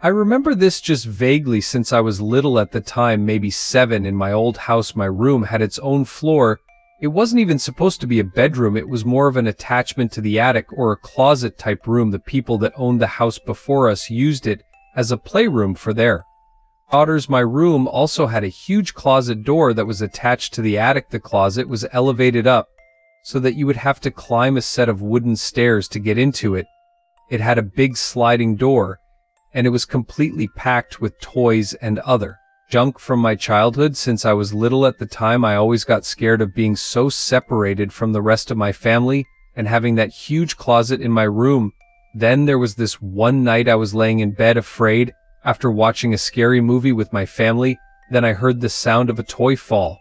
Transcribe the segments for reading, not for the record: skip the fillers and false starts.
I remember this just vaguely since I was little at the time, maybe 7. In my old house, my room had its own floor. It wasn't even supposed to be a bedroom, it was more of an attachment to the attic or a closet type room. The people that owned the house before us used it as a playroom for their daughters. My room also had a huge closet door that was attached to the attic. The closet was elevated up so that you would have to climb a set of wooden stairs to get into it. It had a big sliding door, and it was completely packed with toys and other junk from my childhood. Since I was little at the time, I always got scared of being so separated from the rest of my family and having that huge closet in my room. Then there was this one night I was laying in bed afraid after watching a scary movie with my family. Then I heard the sound of a toy fall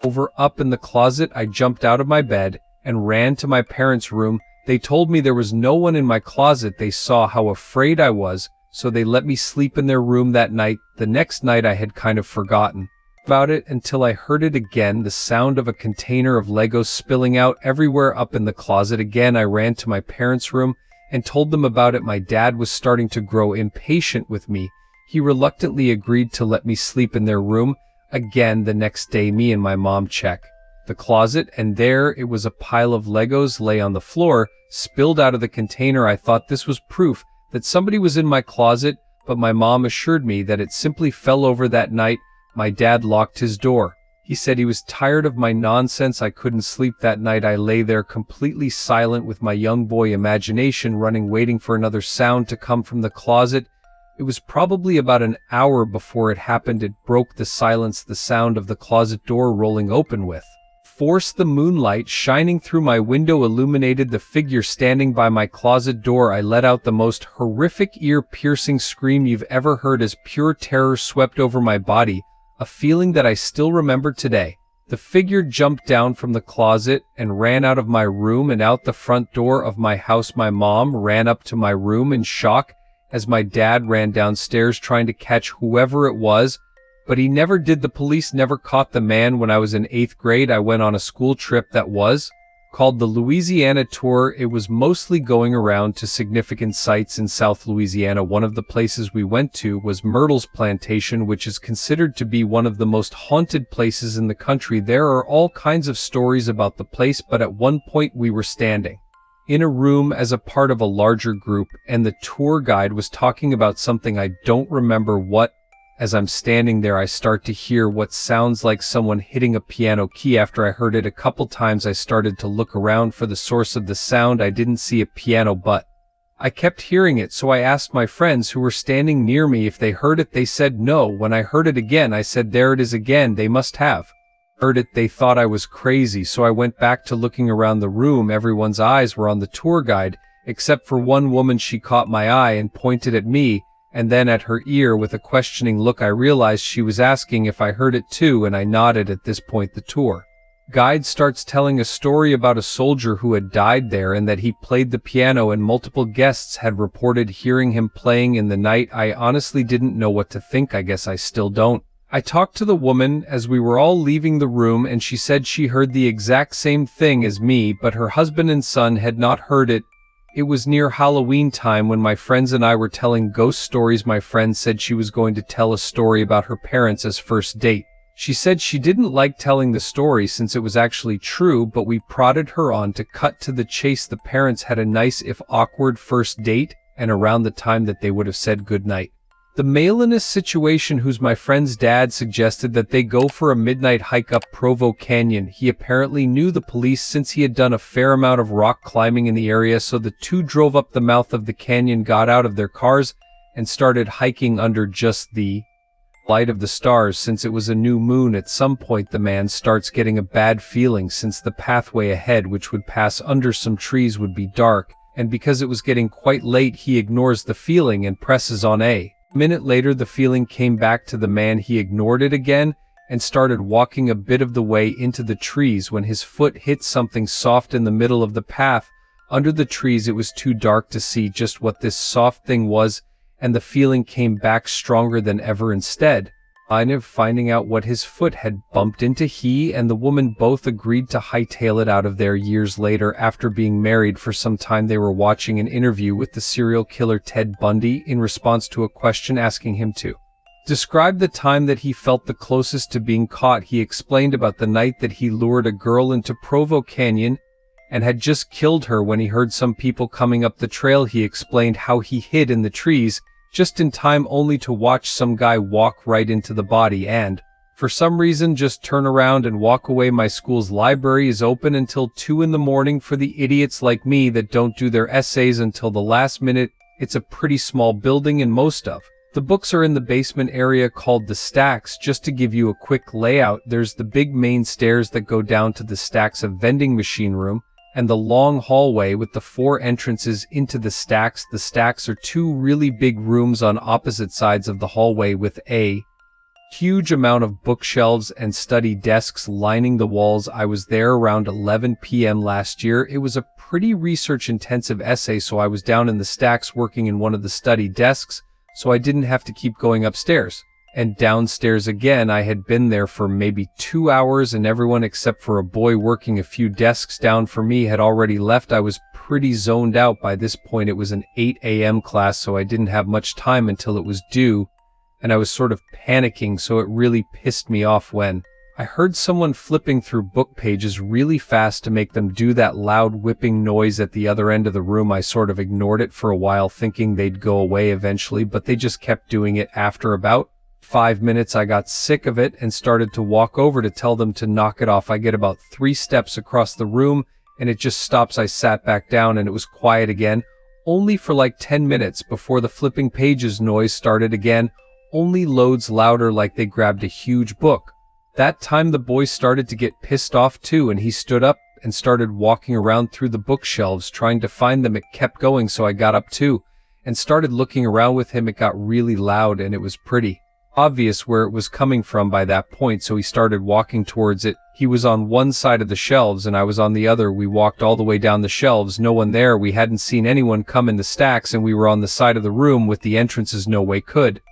over up in the closet. I jumped out of my bed and ran to my parents' room. They told me there was no one in my closet. They saw how afraid I was, so they let me sleep in their room that night. The next night I had kind of forgotten about it until I heard it again, the sound of a container of Legos spilling out everywhere up in the closet. Again, I ran to my parents' room and told them about it. My dad was starting to grow impatient with me. He reluctantly agreed to let me sleep in their room. Again, the next day, me and my mom check the closet, and there it was, a pile of Legos lay on the floor, spilled out of the container. I thought this was proof that somebody was in my closet, but my mom assured me that it simply fell over that night. My dad locked his door. He said he was tired of my nonsense. I couldn't sleep that night. I lay there completely silent with my young boy imagination running, waiting for another sound to come from the closet. It was probably about an hour before it happened. It broke the silence, the sound of the closet door rolling open with force. The moonlight shining through my window illuminated the figure standing by my closet door. I let out the most horrific, ear-piercing scream you've ever heard as pure terror swept over my body, a feeling that I still remember today. The figure jumped down from the closet and ran out of my room and out the front door of my house. My mom ran up to my room in shock as my dad ran downstairs trying to catch whoever it was, but he never did. The police never caught the man. When I was in 8th grade, I went on a school trip that was called the Louisiana Tour. It was mostly going around to significant sites in South Louisiana. One of the places we went to was Myrtle's Plantation, which is considered to be one of the most haunted places in the country. There are all kinds of stories about the place, but at one point we were standing in a room as a part of a larger group, and the tour guide was talking about something. I don't remember what. As I'm standing there, I start to hear what sounds like someone hitting a piano key. After I heard it a couple times, I started to look around for the source of the sound. I didn't see a piano, but I kept hearing it, so I asked my friends who were standing near me if they heard it. They said no. When I heard it again, I said, "There it is again. They must have heard it." They thought I was crazy, so I went back to looking around the room. Everyone's eyes were on the tour guide, except for one woman. She caught my eye and pointed at me, and then at her ear with a questioning look. I realized she was asking if I heard it too, and I nodded. At this point, the tour guide starts telling a story about a soldier who had died there and that he played the piano, and multiple guests had reported hearing him playing in the night. I honestly didn't know what to think. I guess I still don't. I talked to the woman as we were all leaving the room, and she said she heard the exact same thing as me, but her husband and son had not heard it. It was near Halloween time when my friends and I were telling ghost stories. My friend said she was going to tell a story about her parents as first date. She said she didn't like telling the story since it was actually true, but we prodded her on to cut to the chase. The parents had a nice, if awkward, first date, and around the time that they would have said goodnight, the male in this situation, who's my friend's dad, suggested that they go for a midnight hike up Provo Canyon. He apparently knew the police since he had done a fair amount of rock climbing in the area, so the two drove up the mouth of the canyon, got out of their cars, and started hiking under just the light of the stars. Since it was a new moon, at some point the man starts getting a bad feeling since the pathway ahead, which would pass under some trees, would be dark, and because it was getting quite late, he ignores the feeling and presses on. A minute later, the feeling came back to the man. He ignored it again and started walking a bit of the way into the trees when his foot hit something soft in the middle of the path. Under the trees, it was too dark to see just what this soft thing was, and the feeling came back stronger than ever. Instead Kind of finding out what his foot had bumped into. He and the woman both agreed to hightail it out of there. Years later, after being married for some time, they were watching an interview with the serial killer Ted Bundy. In response to a question asking him to describe the time that he felt the closest to being caught, he explained about the night that he lured a girl into Provo Canyon and had just killed her when he heard some people coming up the trail. He explained how he hid in the trees just in time, only to watch some guy walk right into the body and, for some reason, just turn around and walk away. My school's library is open until 2 in the morning for the idiots like me that don't do their essays until the last minute. It's a pretty small building and most of the books are in the basement area called the stacks. Just to give you a quick layout, there's the big main stairs that go down to the stacks of vending machine room, and the long hallway with the 4 entrances into the stacks. The stacks are 2 really big rooms on opposite sides of the hallway with a huge amount of bookshelves and study desks lining the walls. I was there around 11 p.m. last year. It was a pretty research-intensive essay, so I was down in the stacks working in one of the study desks, so I didn't have to keep going upstairs and downstairs again. I had been there for maybe 2 hours, and everyone except for a boy working a few desks down for me had already left. I was pretty zoned out by this point. It was an 8 a.m. class, so I didn't have much time until it was due, and I was sort of panicking, so it really pissed me off when I heard someone flipping through book pages really fast to make them do that loud whipping noise at the other end of the room. I sort of ignored it for a while, thinking they'd go away eventually, but they just kept doing it. After about 5 minutes, I got sick of it and started to walk over to tell them to knock it off. I get about 3 steps across the room and it just stops. I sat back down and it was quiet again, only for like 10 minutes before the flipping pages noise started again, only loads louder, like they grabbed a huge book. That time the boy started to get pissed off too, and he stood up and started walking around through the bookshelves trying to find them. It kept going, so I got up too and started looking around with him. It got really loud and it was pretty obvious where it was coming from by that point, so he started walking towards it. He was on one side of the shelves and I was on the other. We walked all the way down the shelves, no one there. We hadn't seen anyone come in the stacks, and we were on the side of the room with the entrances. No way could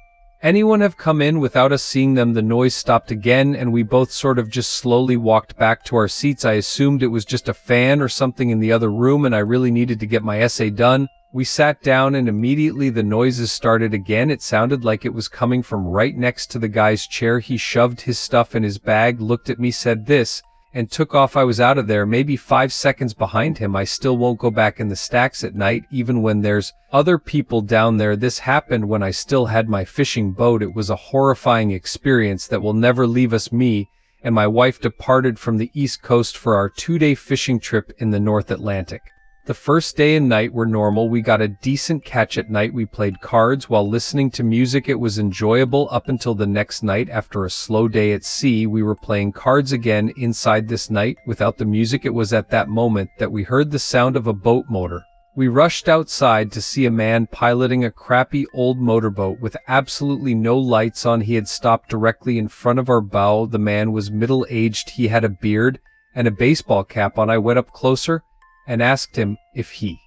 anyone have come in without us seeing them. The noise stopped again and we both sort of just slowly walked back to our seats. I assumed it was just a fan or something in the other room, and I really needed to get my essay done. We sat down and immediately the noises started again. It sounded like it was coming from right next to the guy's chair. He shoved his stuff in his bag, looked at me, said this, and took off. I was out of there maybe 5 seconds behind him. I still won't go back in the stacks at night, even when there's other people down there. This happened when I still had my fishing boat. It was a horrifying experience that will never leave us. Me and my wife departed from the East Coast for our 2-day fishing trip in the North Atlantic. The first day and night were normal. We got a decent catch at night. We played cards while listening to music. It was enjoyable up until the next night. After a slow day at sea, we were playing cards again inside this night without the music. It was at that moment that we heard the sound of a boat motor. We rushed outside to see a man piloting a crappy old motorboat with absolutely no lights on. He had stopped directly in front of our bow. The man was middle-aged. He had a beard and a baseball cap on. I went up closer and asked him if he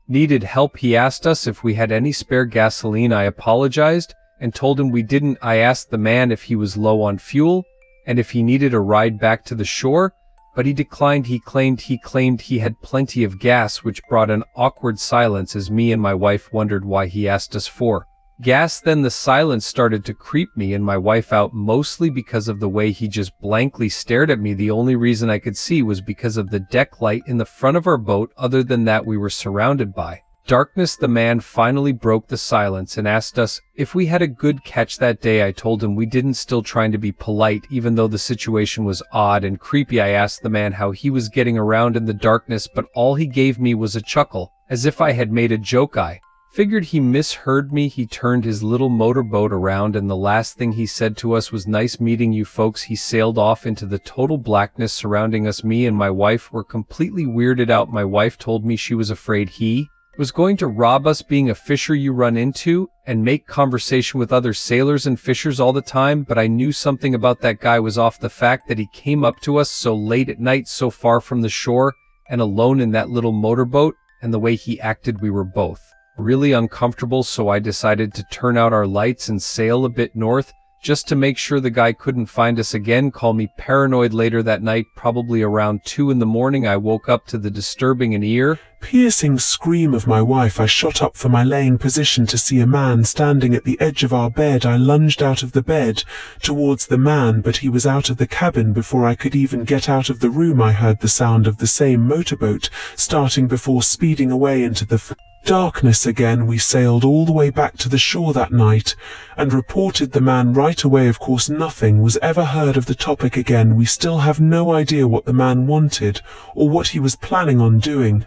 needed help. He asked us if we had any spare gasoline. I apologized and told him we didn't. I asked the man if he was low on fuel and if he needed a ride back to the shore, but he declined. He claimed he had plenty of gas, which brought an awkward silence as me and my wife wondered why he asked us for gas. Then the silence started to creep me and my wife out, mostly because of the way he just blankly stared at me. The only reason I could see was because of the deck light in the front of our boat. Other than that, we were surrounded by darkness. The man finally broke the silence and asked us if we had a good catch that day. I told him we didn't, still trying to be polite even though the situation was odd and creepy. I asked the man how he was getting around in the darkness, but all he gave me was a chuckle, as if I had made a joke. I figured he misheard me. He turned his little motorboat around and the last thing he said to us was, "Nice meeting you folks." He sailed off into the total blackness surrounding us. Me and my wife were completely weirded out. My wife told me she was afraid he was going to rob us. Being a fisher, you run into and make conversation with other sailors and fishers all the time, but I knew something about that guy was off. The fact that he came up to us so late at night, so far from the shore and alone in that little motorboat, and the way he acted, we were both really uncomfortable. So I decided to turn out our lights and sail a bit north just to make sure the guy couldn't find us again. Call me paranoid. Later that night, probably around 2 in the morning, I woke up to the disturbing and piercing scream of my wife. I shot up from my laying position to see a man standing at the edge of our bed. I lunged out of the bed towards the man, but he was out of the cabin before I could even get out of the room. I heard the sound of the same motorboat starting before speeding away into the darkness again. We sailed all the way back to the shore that night and reported the man right away. Of course, nothing was ever heard of the topic again. We still have no idea what the man wanted or what he was planning on doing.